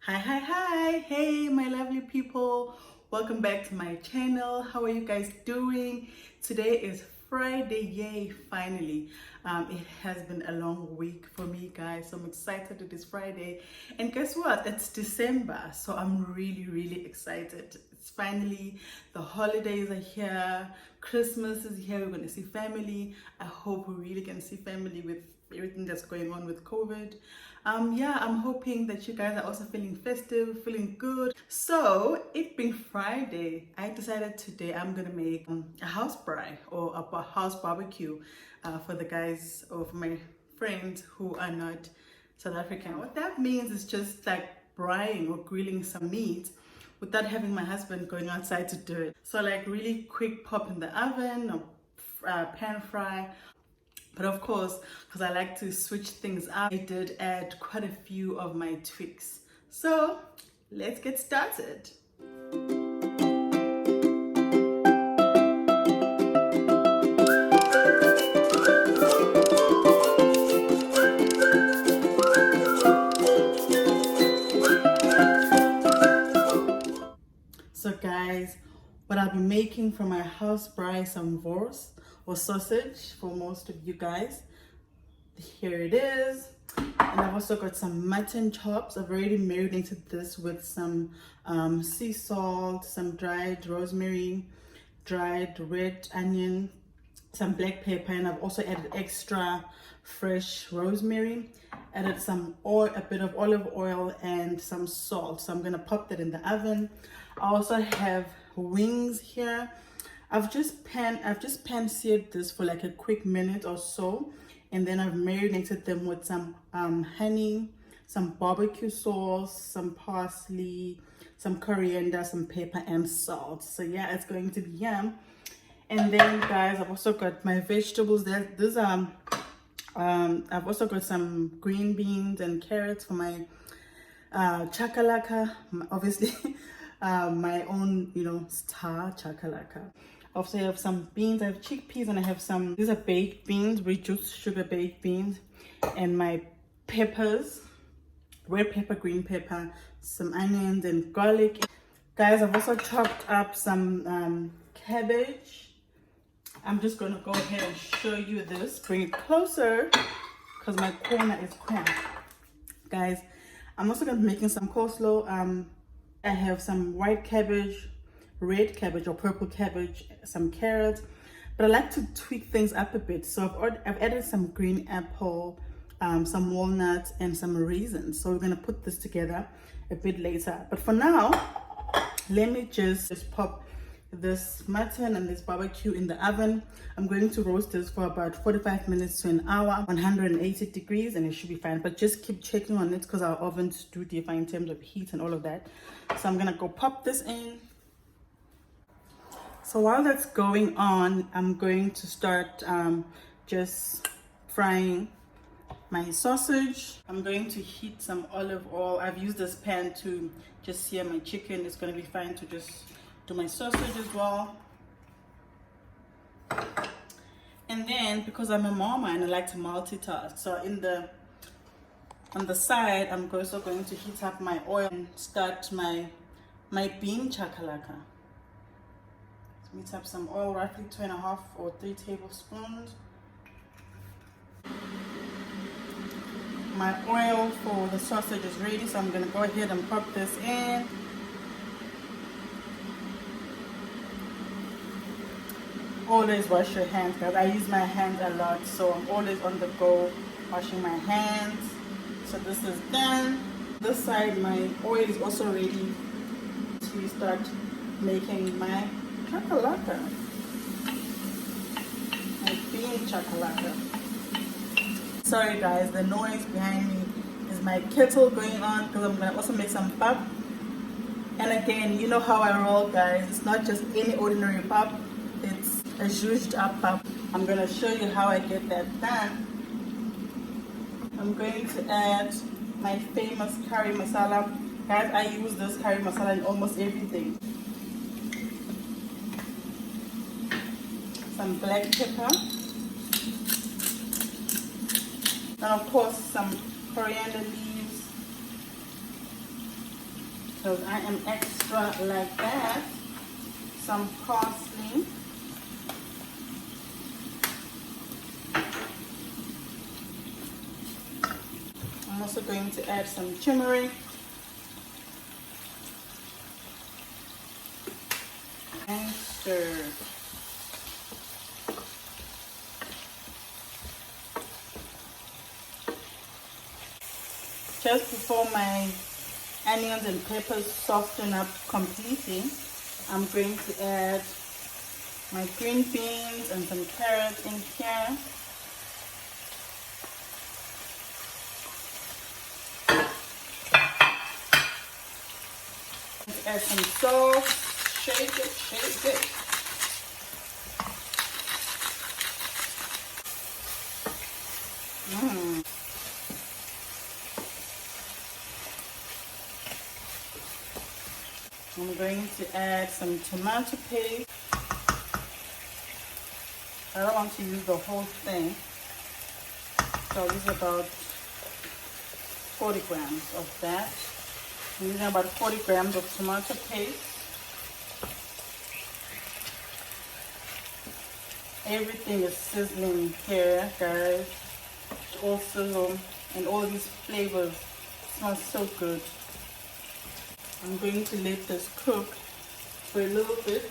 Hi, hey my lovely people, welcome back to my channel. How are you guys doing? Today is Friday, yay, finally. It has been a long week for me, guys, so I'm excited it is Friday. And guess what, it's December, so I'm really excited. It's finally, the holidays are here, Christmas is here, we're going to see family. I hope we really can see family with everything that's going on with COVID. Yeah, I'm hoping that you guys are also feeling festive, feeling good. So it being Friday, I decided today I'm gonna make a house braai or a house barbecue for the guys or for my friends who are not South African. What that means is just like braaiing or grilling some meat without having my husband going outside to do it. So like really quick pop in the oven or pan fry. But of course, because I like to switch things up, I did add quite a few of my tweaks. So let's get started. So guys, what I'll be making for my house braai, some wors or sausage for most of you guys. Here it is. And I've also got some mutton chops. I've already marinated this with some sea salt, some dried rosemary, dried red onion, some black pepper, and I've also added extra fresh rosemary, added some oil, a bit of olive oil and some salt. So I'm gonna pop that in the oven. I also have wings here. I've just pan seared this for like a quick minute or so, and then I've marinated them with some honey, some barbecue sauce, some parsley, some coriander, some pepper and salt. So yeah, it's going to be yum. And then guys, I've also got my vegetables there. These are I've also got some green beans and carrots for my chakalaka, obviously. My own, star chakalaka. Also, I have some beans. I have chickpeas, and I have some. These are baked beans, reduced sugar baked beans, and my peppers, red pepper, green pepper, some onions and garlic. Guys, I've also chopped up some cabbage. I'm just gonna go ahead and show you this. Bring it closer, cause my corner is cramped. Guys, I'm also gonna be making some coleslaw. I have some white cabbage, red cabbage or purple cabbage, some carrots, but I like to tweak things up a bit. So I've added some green apple, some walnuts and some raisins. So we're gonna put this together a bit later. But for now, let me just pop this mutton and this barbecue in the oven. I'm going to roast this for about 45 minutes to an hour, 180 degrees, and it should be fine. But just keep checking on it because our ovens do differ in terms of heat and all of that. So I'm gonna go pop this in. So while that's going on, I'm going to start just frying my sausage. I'm going to heat some olive oil. I've used this pan to just sear my chicken. It's going to be fine to just do my sausage as well. And then because I'm a mama and I like to multitask, so on the side I'm also going to heat up my oil and start my bean chakalaka. Heat up some oil, roughly 2.5 or 3 tablespoons. My oil for the sausage is ready, so I'm going to go ahead and pop this in. Always wash your hands, guys. I use my hands a lot, so I'm always on the go washing my hands. So this is done. This side, my oil is also ready to start making my chakalaka, my bean chakalaka. Sorry guys, the noise behind me is my kettle going on because I'm gonna also make some pap. And again, you know how I roll, guys. It's not just any ordinary pap, it's a zhuzhed up pap. I'm gonna show you how I get that done. I'm going to add my famous curry masala. Guys, I use this curry masala in almost everything. Some black pepper. And of course some coriander leaves. because I am extra like that. Some parsley. I'm also going to add some turmeric and stir. Just before my onions and peppers soften up completely, I'm going to add my green beans and some carrots in here. Add some sauce, shake it, shake it. I'm going to add some tomato paste. I don't want to use the whole thing, so I'll use about 40 grams of that. I'm using about 40 grams of tomato paste. Everything is sizzling here, guys. All sizzle and all these flavors smell so good. I'm going to let this cook for a little bit.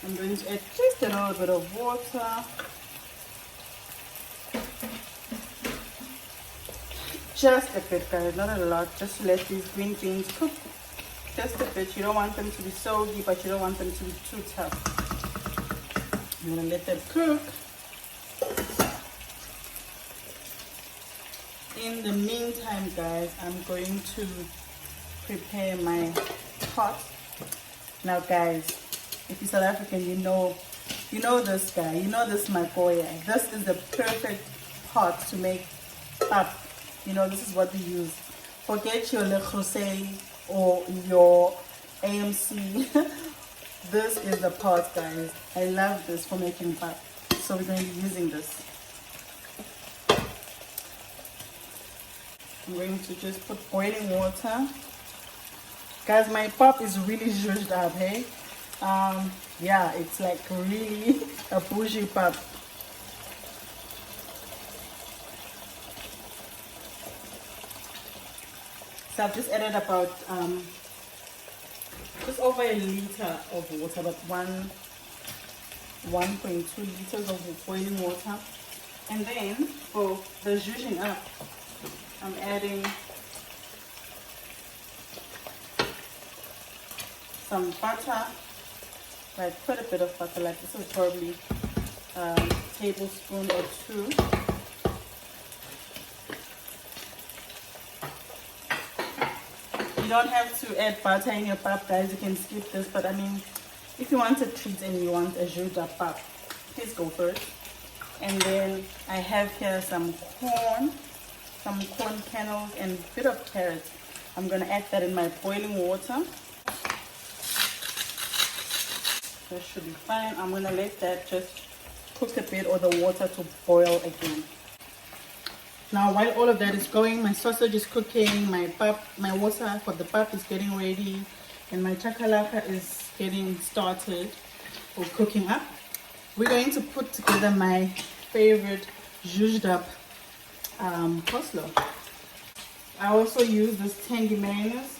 I'm going to add just a little bit of water. Just a bit, guys, not a lot. Just to let these green beans cook just a bit. You don't want them to be soggy, but you don't want them to be too tough. I'm gonna let them cook. In the meantime, guys, I'm going to prepare my pot. Now, guys, if you're South African, you know this guy, you know this Makoya. This is the perfect pot to make pap. You know, this is what we use. Forget your Le Creuset or your AMC. This is the pot, guys. I love this for making pap. So we're going to be using this. I'm going to just put boiling water. Guys, my pap is really zhuzhed up, hey? Yeah, it's like really a bougie pap. So I've just added about just over a liter of water, but 1.2 liters of boiling water. And then for the zhuzhing up, I'm adding some butter, like quite a bit of butter, like this is probably a tablespoon or two. You don't have to add butter in your pap, guys. You can skip this, but I mean, if you want a treat and you want a zhuzhed up pap, please go for it. And then I have here some corn canals and a bit of carrots. I'm gonna add that in my boiling water. That should be fine. I'm gonna let that just cook a bit, or the water to boil again. Now, while all of that is going, my sausage is cooking, my water for the pap is getting ready, and my chakalaka is getting started or cooking up. We're going to put together my favorite zhuzhed up coleslaw. I also use this tangy mayonnaise.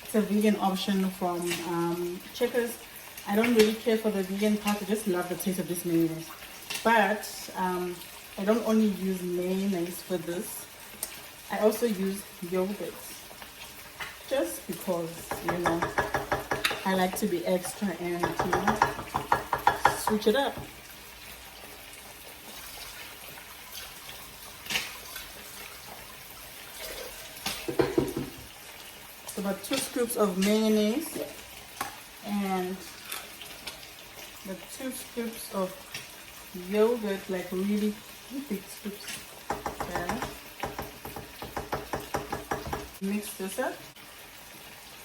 It's a vegan option from Checkers. I don't really care for the vegan part. I just love the taste of this mayonnaise. But I don't only use mayonnaise for this. I also use yogurt. Just because, you know, I like to be extra and, you know, switch it up. So about 2 scoops of mayonnaise and the 2 scoops of yogurt, like really big scoops. Okay. Mix this up.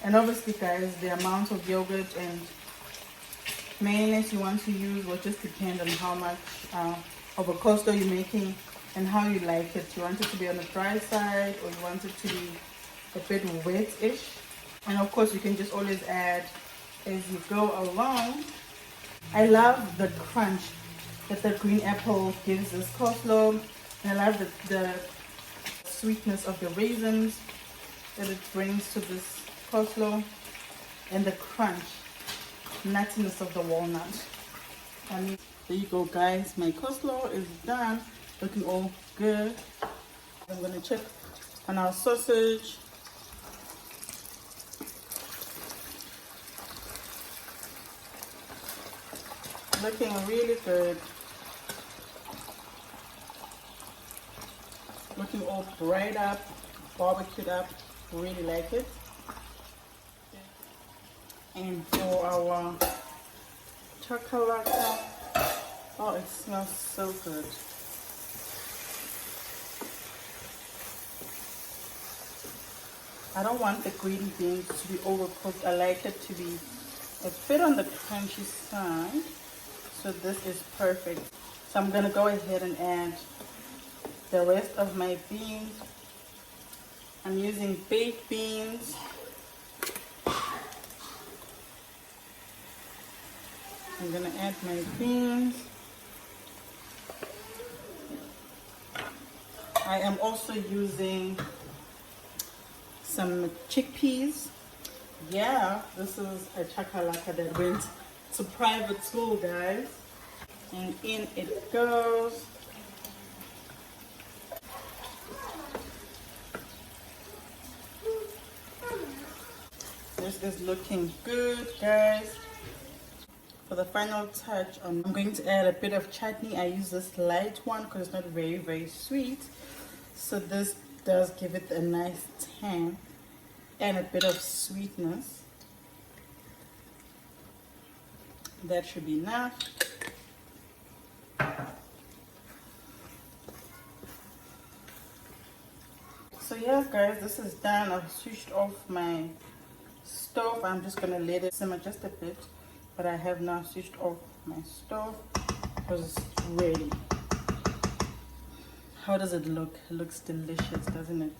And obviously, guys, the amount of yogurt and mayonnaise you want to use will just depend on how much of a coleslaw you're making and how you like it. You want it to be on the dry side, or you want it to be a bit wet-ish. And of course you can just always add as you go along. I love the crunch that the green apple gives this coleslaw. And I love the sweetness of the raisins that it brings to this coleslaw, and the crunch, nuttiness of the walnut. I mean, there you go guys, my coleslaw is done, looking all good. I'm gonna check on our sausage. Looking really good. Looking all dried up, barbecued up. Really like it. And for our chakalaka, oh, it smells so good. I don't want the green beans to be overcooked. I like it to be a bit on the crunchy side. So this is perfect. So I'm gonna go ahead and add the rest of my beans. I'm using baked beans. I'm gonna add my beans. I am also using some chickpeas. Yeah, this is a chakalaka that went to private school, guys. And in it goes. This is looking good, guys. For the final touch, I'm going to add a bit of chutney. I use this light one because it's not very sweet. So this does give it a nice tang and a bit of sweetness. That should be enough. So yeah guys, this is done. I've switched off my stove. I'm just gonna let it simmer just a bit, but I have now switched off my stove because it's ready. How does it look? It looks delicious, doesn't it?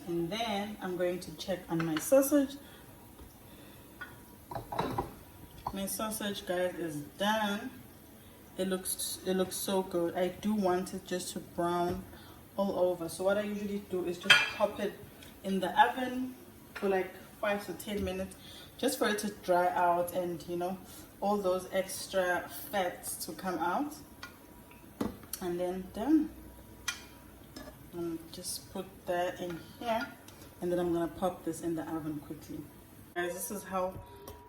And then I'm going to check on my sausage. My sausage, guys, is done. It looks so good. I do want it just to brown all over. So what I usually do is just pop it in the oven for like 5 to 10 minutes, just for it to dry out and, you know, all those extra fats to come out. And then done. Just put that in here, and then I'm gonna pop this in the oven quickly. Guys, this is how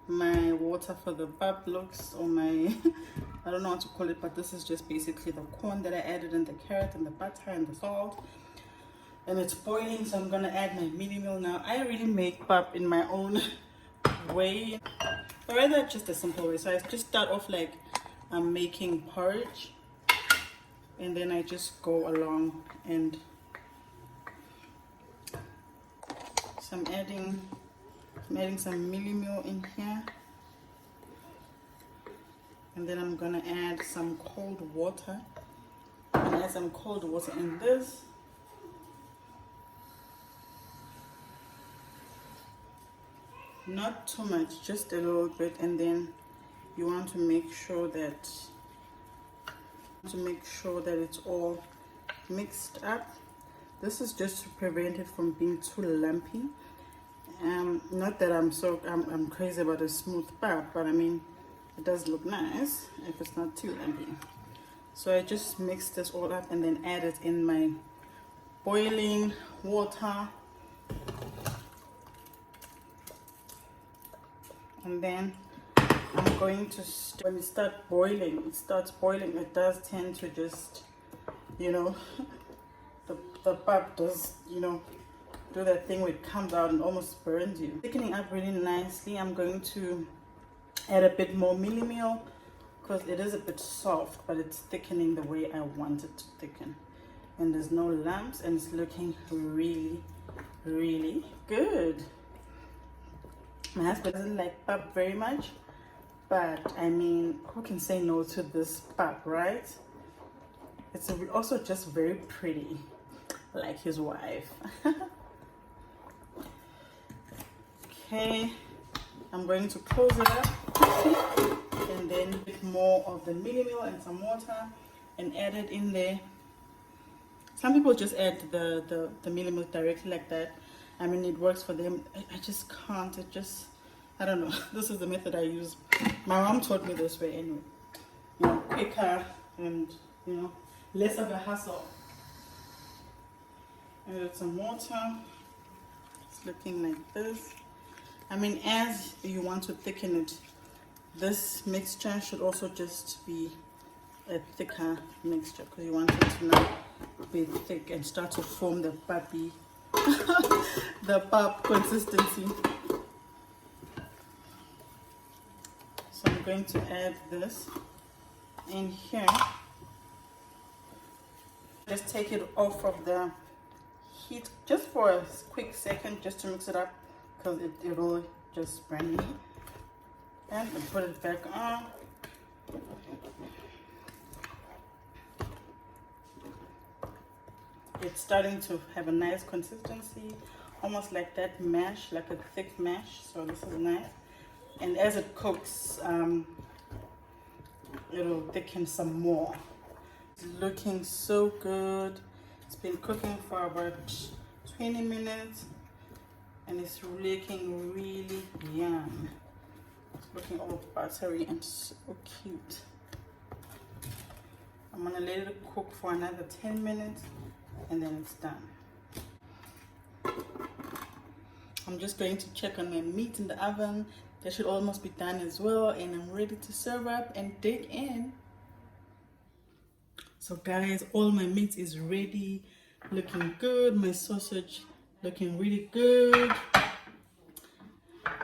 my water for the pap looks, or my I don't know what to call it, but this is just basically the corn that I added, and the carrot and the butter and the salt, and it's boiling. So I'm gonna add my mealie meal now. I really make pap in my own way, or rather just a simple way. So I just start off like I'm making porridge, and then I just go along, and so I'm adding some mealie meal in here, and then I'm gonna add some cold water. I'm gonna add some cold water in this. Not too much, just a little bit, and then you want to make sure that it's all mixed up. This is just to prevent it from being too lumpy. Not that I'm crazy about a smooth pap, but I mean, it does look nice if it's not too lumpy. So I just mix this all up and then add it in my boiling water. And then I'm going to, when it starts boiling, it does tend to just, you know, the pap does, you know, do that thing where it comes out and almost burns you. Thickening up really nicely. I'm going to add a bit more mealie meal because it is a bit soft, but it's thickening the way I want it to thicken. And there's no lumps, and it's looking really good. My husband doesn't like pap very much, but I mean, who can say no to this pap, right? It's also just very pretty, like his wife. Okay, I'm going to close it up quickly and then put more of the mealie meal and some water and add it in there. Some people just add the mealie meal directly like that. I mean, it works for them. I just can't. It just, I don't know. This is the method I use. My mom taught me this way anyway. You know, quicker and, you know, less of a hassle. Add some water. It's looking like this. I mean, as you want to thicken it, this mixture should also just be a thicker mixture because you want it to now be thick and start to form the puppy, the pap consistency. So I'm going to add this in here. Just take it off of the heat just for a quick second, just to mix it up because it will just burn me. And put it back on. It's starting to have a nice consistency, almost like that mash, like a thick mash. So this is nice. And as it cooks, it'll thicken some more. It's looking so good. It's been cooking for about 20 minutes and it's looking really yum. It's looking all buttery and so cute. I'm gonna let it cook for another 10 minutes and then it's done. I'm just going to check on my meat in the oven. That should almost be done as well, and I'm ready to serve up and dig in. So guys, all my meat is ready, looking good. My sausage looking really good,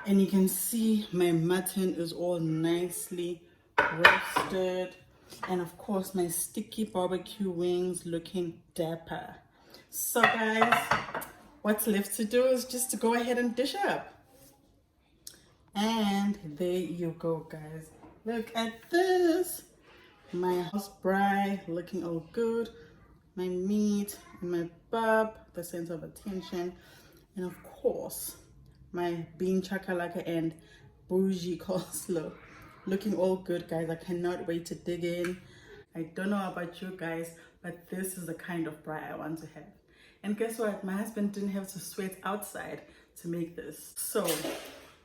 and you can see my mutton is all nicely roasted, and of course my sticky barbecue wings looking dapper. So guys, what's left to do is just to go ahead and dish up. And there you go, guys. Look at this. My house braai looking all good. My meat and my bub, the sense of attention. And of course, my bean chakalaka and Bougie coleslaw looking all good, guys. I cannot wait to dig in. I don't know about you guys, but this is the kind of braai I want to have. And guess what? My husband didn't have to sweat outside to make this. So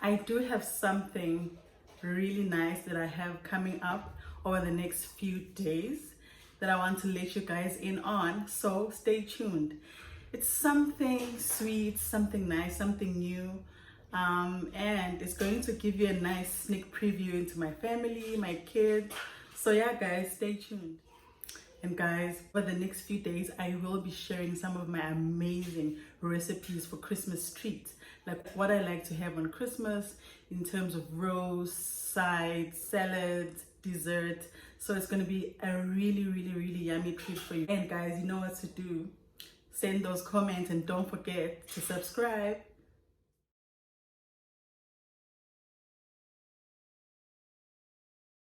I do have something really nice that I have coming up over the next few days that I want to let you guys in on. So stay tuned. It's something sweet, something nice, something new. And it's going to give you a nice sneak preview into my family, my kids. So yeah, guys, stay tuned. And guys, for the next few days, I will be sharing some of my amazing recipes for Christmas treats, like what I like to have on Christmas in terms of roast, sides, salads, dessert. So it's going to be a really yummy treat for you. And guys, you know what to do. Send those comments and don't forget to subscribe.